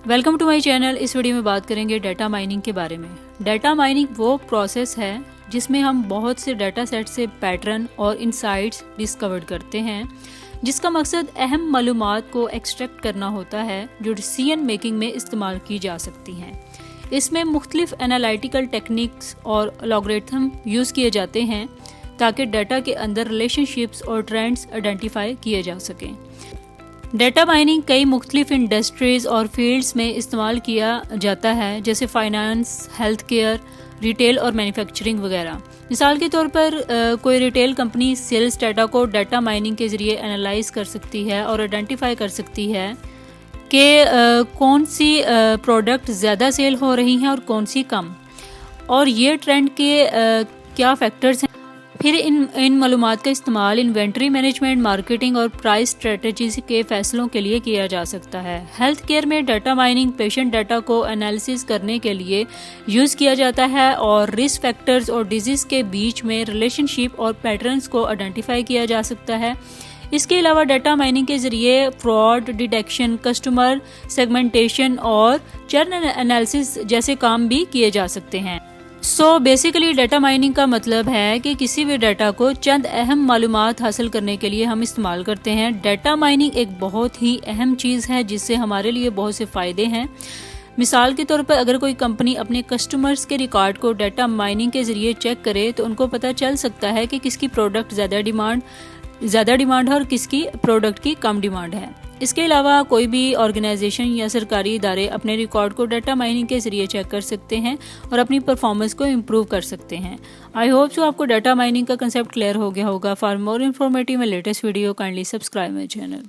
Welcome to my channel. इस video में बात करेंगे डाटा माइनिंग के बारे में। डाटा माइनिंग वो प्रोसेस है जिसमें हम बहुत से डाटा सेट से पैटर्न और इनसाइट्स डिस्कवर करते हैं, जिसका मकसद अहम मालूमात को एक्सट्रैक्ट करना होता है जो डिसीजन मेकिंग में इस्तेमाल की जा सकती हैं। इसमें मुख्तलिफ एनालिटिकल टेक्निक्स और लॉगरिथम यूज़ किए जाते हैं ताकि डाटा के अंदर रिलेशनशिप्स और ट्रेंड्स आइडेंटिफाई किए जा सकें। डाटा माइनिंग कई मुख्तलिफ इंडस्ट्रीज़ और फील्ड्स में इस्तेमाल किया जाता है, जैसे फाइनेंस, हेल्थ केयर, रिटेल और मैन्युफैक्चरिंग वगैरह। मिसाल के तौर पर कोई रिटेल कंपनी सेल्स डाटा को डाटा माइनिंग के ज़रिए एनालाइज कर सकती है और आइडेंटिफाई कर सकती है कि कौन सी प्रोडक्ट ज़्यादा सेल हो रही हैं और कौन सी कम, और ये ट्रेंड के क्या फैक्टर्स हैं। फिर इन मालूमात का इस्तेमाल इन्वेंट्री मैनेजमेंट, मार्केटिंग और प्राइस स्ट्रेटजीज के फैसलों के लिए किया जा सकता है। हेल्थ केयर में डाटा माइनिंग पेशेंट डाटा को एनालिसिस करने के लिए यूज़ किया जाता है और रिस्क फैक्टर्स और डिजीज़ के बीच में रिलेशनशिप और पैटर्न्स को आइडेंटिफाई किया जा सकता है। इसके अलावा डाटा माइनिंग के ज़रिए फ्रॉड डिटेक्शन, कस्टमर सेगमेंटेशन और चर्न एनालिसिस जैसे काम भी किए जा सकते हैं। बेसिकली डाटा माइनिंग का मतलब है कि किसी भी डाटा को चंद अहम मालूमात हासिल करने के लिए हम इस्तेमाल करते हैं। डाटा माइनिंग एक बहुत ही अहम चीज़ है जिससे हमारे लिए बहुत से फ़ायदे हैं। मिसाल के तौर पर अगर कोई कंपनी अपने कस्टमर्स के रिकॉर्ड को डाटा माइनिंग के ज़रिए चेक करे तो उनको पता चल सकता है कि किसकी प्रोडक्ट ज़्यादा डिमांड है और किसकी प्रोडक्ट की कम डिमांड है। इसके अलावा कोई भी ऑर्गेनाइजेशन या सरकारी इदारे अपने रिकॉर्ड को डाटा माइनिंग के जरिए चेक कर सकते हैं और अपनी परफॉर्मेंस को इम्प्रूव कर सकते हैं। आई होप सो आपको डाटा माइनिंग का कंसेप्ट क्लियर हो गया होगा। For more informative and latest video kindly subscribe my channel.